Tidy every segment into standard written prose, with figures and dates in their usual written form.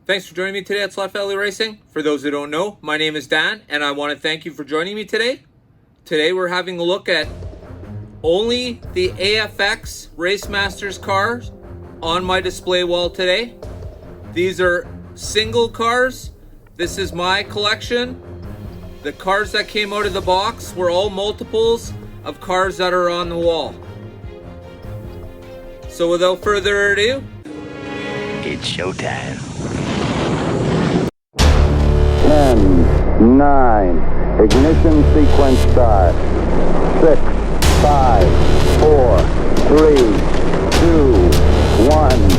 Thanks for joining me today at Slot Valley Racing. For those who don't know, my name is Dan, and I want to thank you for joining me today. Today we're having a look at only the AFX Race Masters cars on my display wall today. These are single cars. This is my collection. The cars that came out of the box were all multiples of cars that are on the wall. So without further ado, it's showtime. 10, 9, ignition sequence start. 6, 5, 4, 3, 2, 1.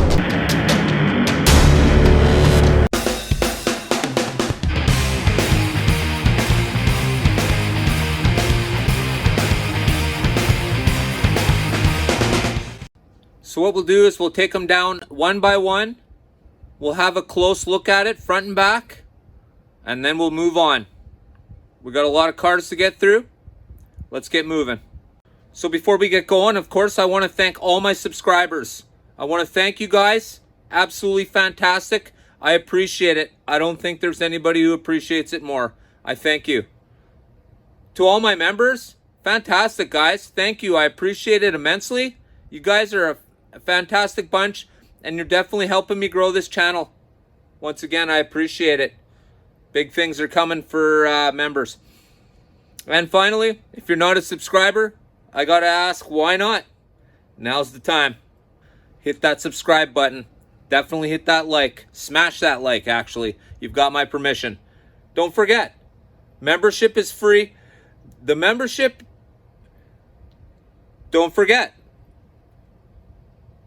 So what we'll do is we'll take them down one by one. We'll have a close look at it, front and back, and then we'll move on. We got a lot of cars to get through. Let's get moving. So before we get going, of course, I want to thank all my subscribers. I want to thank you guys. Absolutely fantastic. I appreciate it. I don't think there's anybody who appreciates it more. I thank you. To all my members, fantastic, guys. Thank you. I appreciate it immensely. You guys are a fantastic bunch, and you're definitely helping me grow this channel. Once again, I appreciate it. Big things are coming for members. And finally, if you're not a subscriber, I gotta ask, why not? Now's the time. Hit that subscribe button. Definitely hit that like. Smash that like, actually. You've got my permission. Don't forget, membership is free. The membership, don't forget,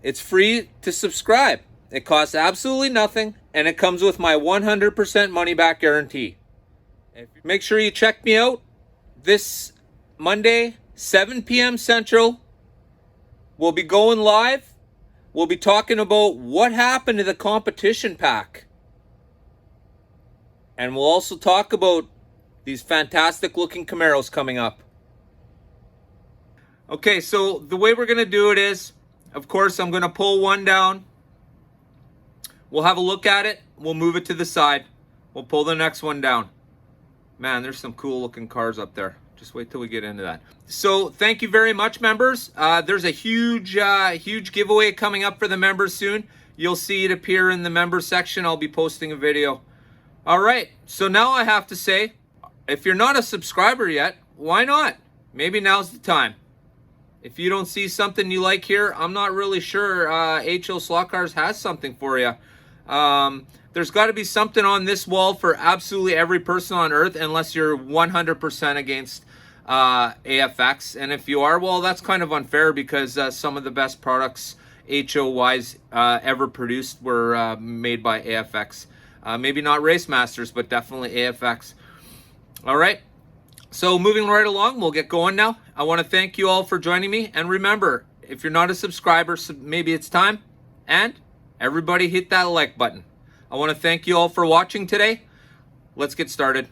it's free to subscribe. It costs absolutely nothing, and it comes with my 100% money back guarantee. Make sure you check me out this Monday, 7 p.m. Central. We'll be going live. We'll be talking about what happened to the competition pack. And we'll also talk about these fantastic looking Camaros coming up. Okay, so the way we're going to do it is, of course, I'm going to pull one down. We'll have a look at it. We'll move it to the side. We'll pull the next one down. Man, there's some cool looking cars up there. Just wait till we get into that. So thank you very much, members. There's a huge giveaway coming up for the members soon. You'll see it appear in the members section. I'll be posting a video. All right, so now I have to say, if you're not a subscriber yet, why not? Maybe now's the time. If you don't see something you like here, I'm not really sure HO Slot Cars has something for you. There's got to be something on this wall for absolutely every person on earth, unless you're 100% against AFX. And if you are, well, that's kind of unfair, because some of the best products HO-wise ever produced were made by AFX. Maybe not Race Masters, but definitely AFX. All right. So moving right along, we'll get going now. I want to thank you all for joining me. And remember, if you're not a subscriber, maybe it's time. And everybody hit that like button. I want to thank you all for watching today. Let's get started.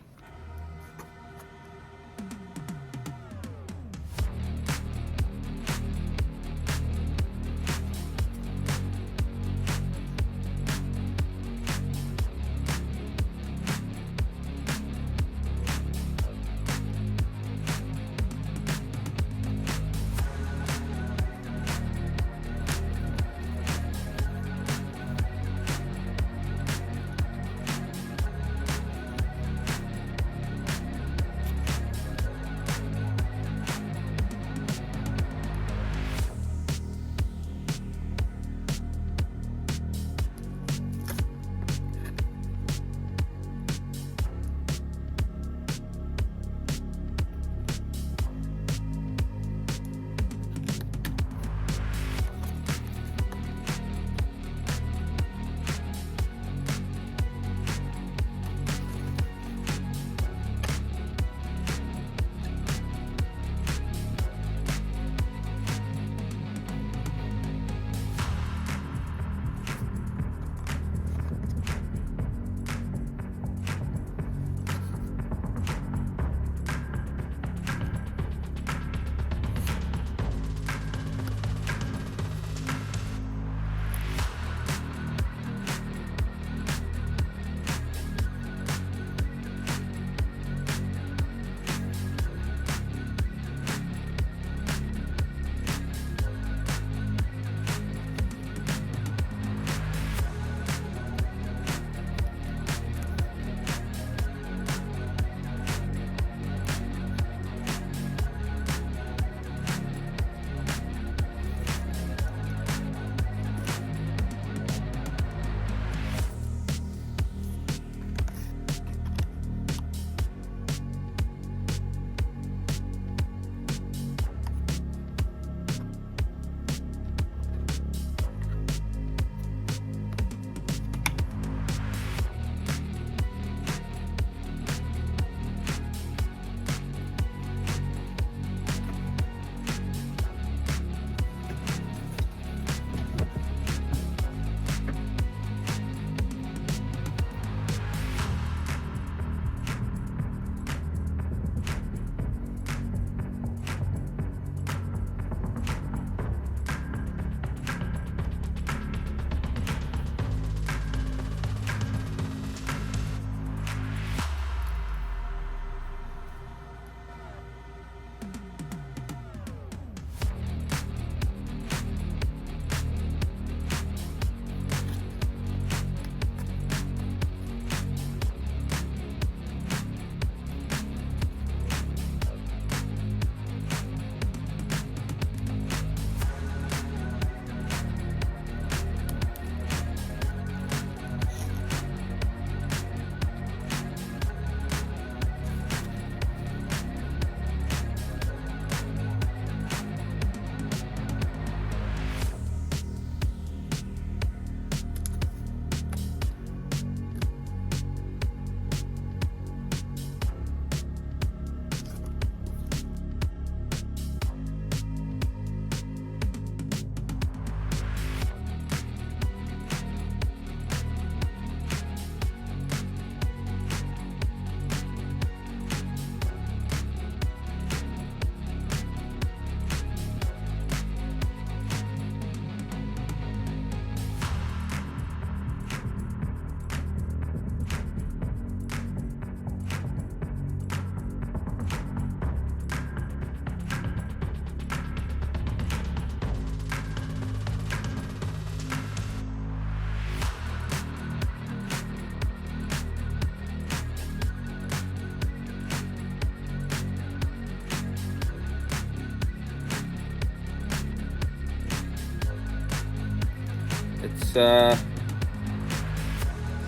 It's a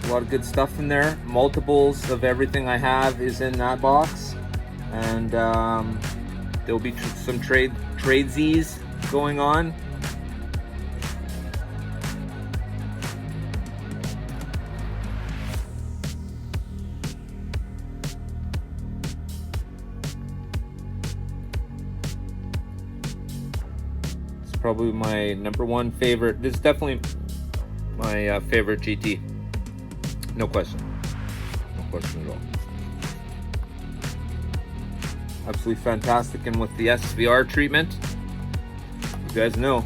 lot of good stuff in there. Multiples of everything I have is in that box, and there'll be some tradesies going on. Probably my number one favorite. This is definitely my favorite GT. No question. No question at all. Absolutely fantastic. And with the SVR treatment, you guys know.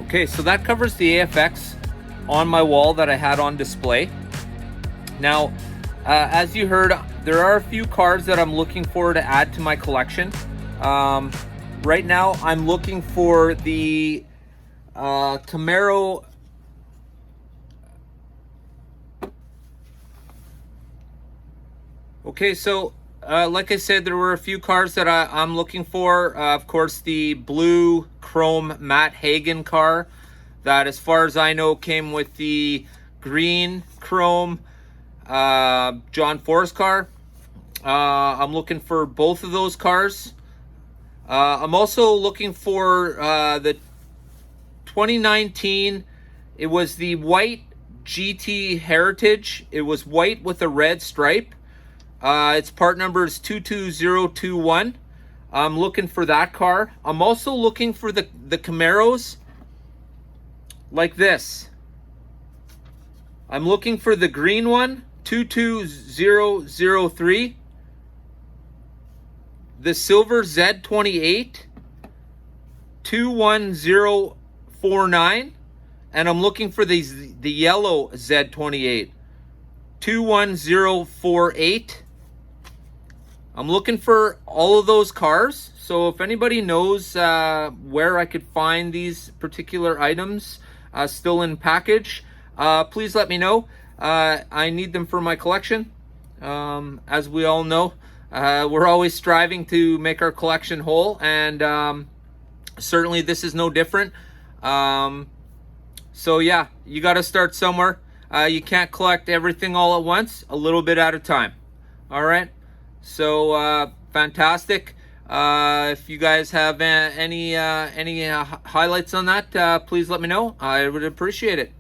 Okay, so that covers the AFX on my wall that I had on display. Now, as you heard, there are a few cars that I'm looking for to add to my collection. Right now, I'm looking for the Camaro. Okay, so like I said, there were a few cars that I'm looking for. Of course, the blue chrome Matt Hagen car that, as far as I know, came with the green chrome John Force car. I'm looking for both of those cars. I'm also looking for the 2019. It was the white GT Heritage. It was white with a red stripe. Its part number is 22021. I'm looking for that car. I'm also looking for the Camaros like this. I'm looking for the green one, 22003. The silver Z28, 21049. And I'm looking for the yellow Z28, 21048. I'm looking for all of those cars. So if anybody knows where I could find these particular items still in package, please let me know. I need them for my collection. As we all know, we're always striving to make our collection whole, and certainly this is no different. So yeah, you got to start somewhere. You can't collect everything all at once, a little bit at a time. All right. So fantastic. If you guys have any highlights on that, please let me know. I would appreciate it.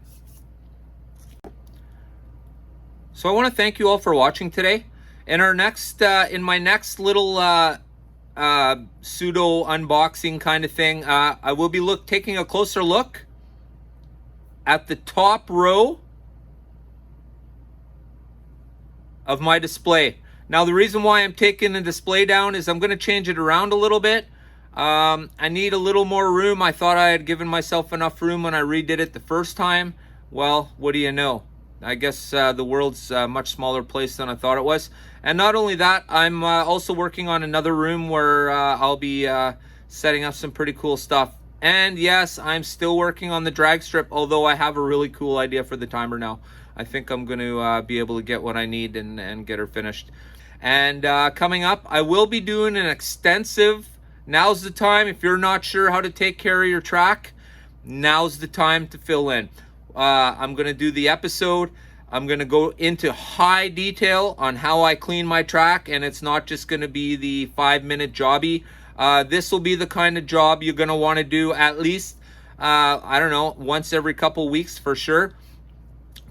So I want to thank you all for watching today. In our next, in my next little pseudo unboxing kind of thing, I will be taking a closer look at the top row of my display. Now, the reason why I'm taking the display down is I'm going to change it around a little bit. I need a little more room. I thought I had given myself enough room when I redid it the first time. Well, what do you know? I guess the world's a much smaller place than I thought it was. And not only that, I'm also working on another room where I'll be setting up some pretty cool stuff. And yes, I'm still working on the drag strip, although I have a really cool idea for the timer now. I think I'm going to be able to get what I need and get her finished. And coming up, I will be doing an extensive, now's the time, if you're not sure how to take care of your track, now's the time to fill in. I'm going to do the episode. I'm going to go into high detail on how I clean my track, and it's not just going to be the 5-minute jobby. This will be the kind of job you're going to want to do at least I don't know, once every couple weeks for sure,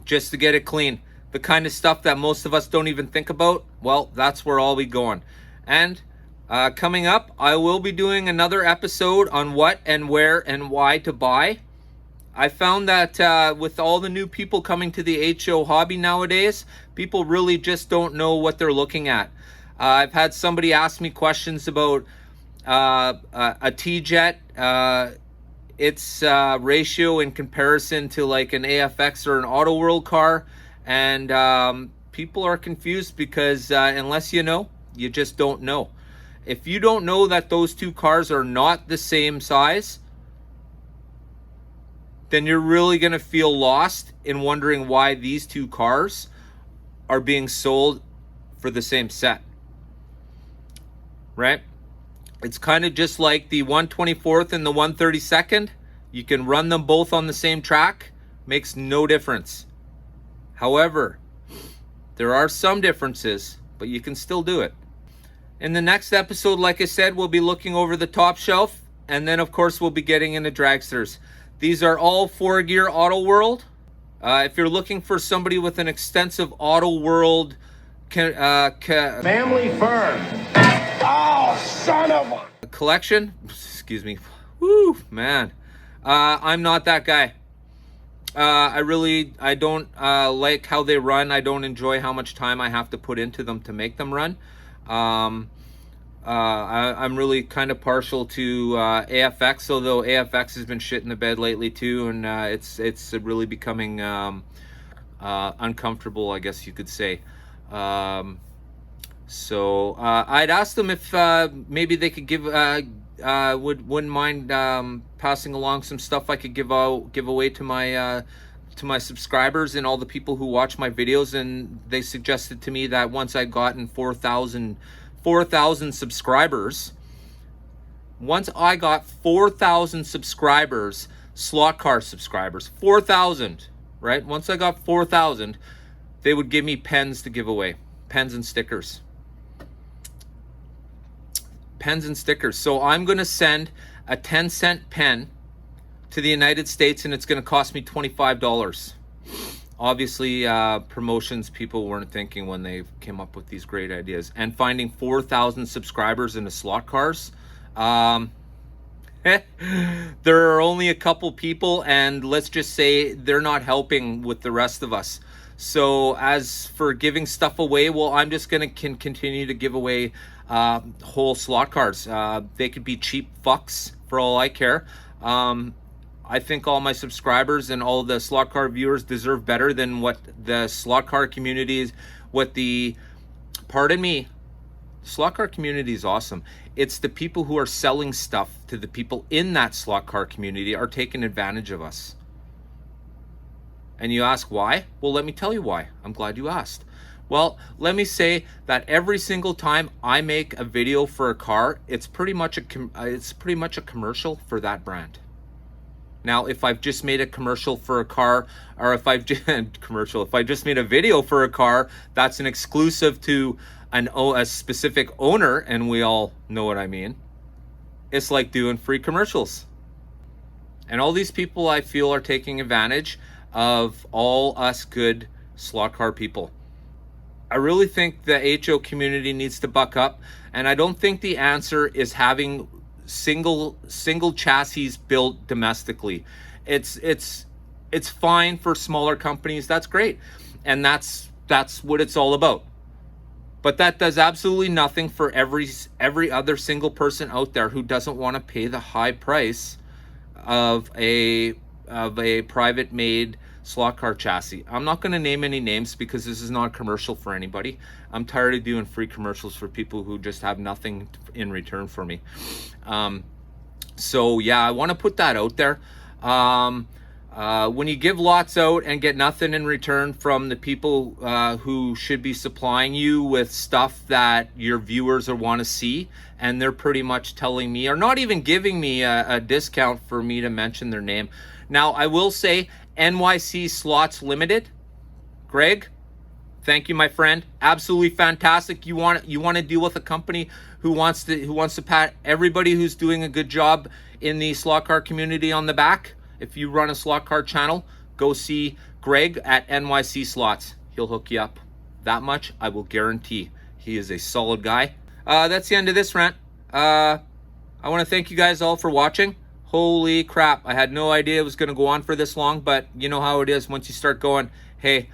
just to get it clean. The kind of stuff that most of us don't even think about, well, that's where I'll be going. And coming up, I will be doing another episode on what and where and why to buy. I found that with all the new people coming to the HO hobby nowadays, people really just don't know what they're looking at. I've had somebody ask me questions about a T-Jet, its ratio in comparison to like an AFX or an Auto World car, and people are confused because unless you know, you just don't know. If you don't know that those two cars are not the same size, then you're really going to feel lost in wondering why these two cars are being sold for the same set. Right? It's kind of just like the 124th and the 132nd. You can run them both on the same track. Makes no difference. However, there are some differences, but you can still do it. In the next episode, like I said, we'll be looking over the top shelf, and then of course we'll be getting into dragsters. These are all 4Gear Auto World. If you're looking for somebody with an extensive Auto World Family firm. Oh, son of a... collection, excuse me, woo, man, I'm not that guy. I don't like how they run. I don't enjoy how much time I have to put into them to make them run. I'm really kind of partial to AFX, although AFX has been shit in the bed lately too, and it's really becoming uncomfortable, I guess you could say. So I'd ask them if maybe they could give wouldn't mind passing along some stuff I could give away to my subscribers and all the people who watch my videos. And they suggested to me that once I gotten 4,000 subscribers, once I got 4,000 subscribers, slot car subscribers, 4,000, right? Once I got 4,000, they would give me pens to give away, pens and stickers. Pens and stickers. So I'm going to send a 10-cent pen to the United States, and it's going to cost me $25. Obviously, promotions people weren't thinking when they came up with these great ideas. And finding 4,000 subscribers in the slot cars, there are only a couple people, and let's just say they're not helping with the rest of us. So as for giving stuff away, well, I'm just going to continue to give away whole slot cars. They could be cheap fucks for all I care. I think all my subscribers and all the slot car viewers deserve better than what the slot car community is, slot car community is awesome. It's the people who are selling stuff to the people in that slot car community are taking advantage of us. And you ask why? Well, let me tell you why. I'm glad you asked. Well, let me say that every single time I make a video for a car, it's pretty much a commercial for that brand. Now, if I've just made a commercial for a car, or if I just made a video for a car that's an exclusive to a specific owner, and we all know what I mean, it's like doing free commercials. And all these people, I feel, are taking advantage of all us good slot car people. I really think the HO community needs to buck up, and I don't think the answer is having single chassis built domestically. It's fine for smaller companies. That's great, and that's what it's all about. But that does absolutely nothing for every other single person out there who doesn't want to pay the high price of a private made slot car chassis. I'm not going to name any names because this is not a commercial for anybody. I'm tired of doing free commercials for people who just have nothing in return for me. So yeah, I want to put that out there. When you give lots out and get nothing in return from the people who should be supplying you with stuff that your viewers want to see, and they're pretty much telling me, or not even giving me a discount for me to mention their name. Now, I will say NYC Slots Limited, Greg, Thank you, my friend. Absolutely fantastic. You want to deal with a company who wants to pat everybody who's doing a good job in the slot car community on the back. If you run a slot car channel, go see Greg at NYC Slots. He'll hook you up. That much I will guarantee. He is a solid guy. That's the end of this rant. I want to thank you guys all for watching. Holy crap, I had no idea it was going to go on for this long, but you know how it is once you start going, hey,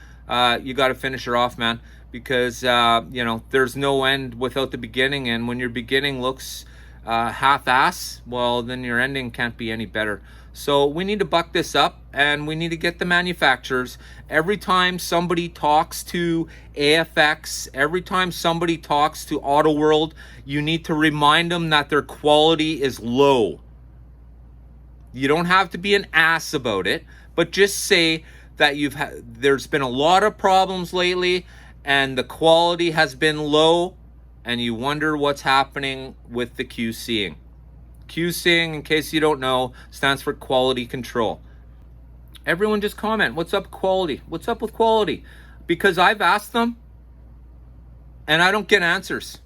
you got to finish her off, man, because you know, there's no end without the beginning, and when your beginning looks half-ass, well, then your ending can't be any better. So we need to buck this up, and we need to get the manufacturers. Every time somebody talks to AFX, every time somebody talks to Auto World, you need to remind them that their quality is low. You don't have to be an ass about it, but just say that there's been a lot of problems lately and the quality has been low, and you wonder what's happening with the QCing. QCing, in case you don't know, stands for quality control. Everyone just comment, what's up quality? What's up with quality? Because I've asked them and I don't get answers.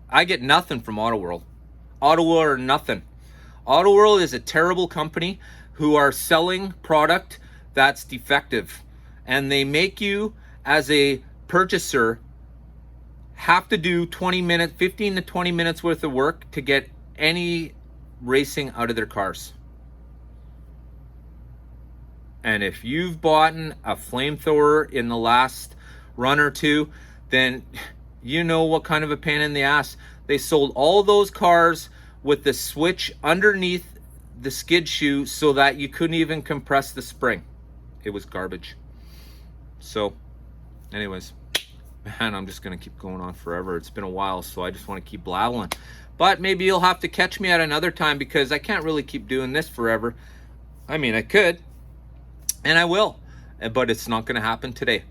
I get nothing from Auto World. Auto World or nothing. Auto World is a terrible company who are selling product that's defective, and they make you as a purchaser have to do 15 to 20 minutes worth of work to get any racing out of their cars. And if you've bought a flamethrower in the last run or two, then you know what kind of a pain in the ass. They sold all those cars with the switch underneath the skid shoe so that you couldn't even compress the spring. It was garbage. So anyways, man, I'm just gonna keep going on forever. It's been a while, so I just want to keep blabbling. But maybe you'll have to catch me at another time, because I can't really keep doing this forever. I mean, I could, and I will, but it's not gonna happen today.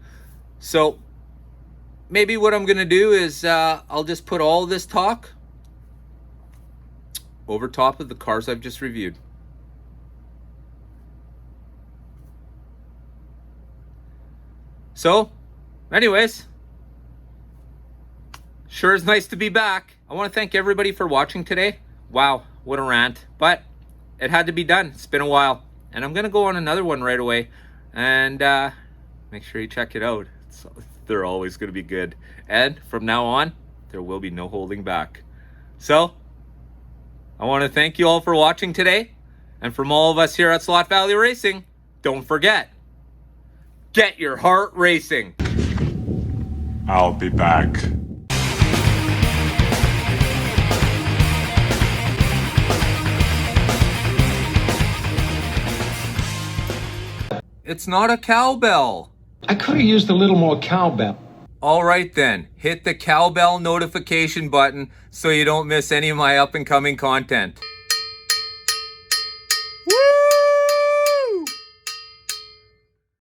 So maybe what I'm gonna do is I'll just put all this talk over top of the cars I've just reviewed. So, anyways, sure is nice to be back. I want to thank everybody for watching today. Wow, what a rant. But it had to be done. It's been a while. And I'm going to go on another one right away. And make sure you check it out. They're always going to be good. And from now on, there will be no holding back. So, I want to thank you all for watching today. And from all of us here at Slot Valley Racing, don't forget, get your heart racing. I'll be back. It's not a cowbell. I could have used a little more cowbell. All right then, hit the cowbell notification button so you don't miss any of my up and coming content.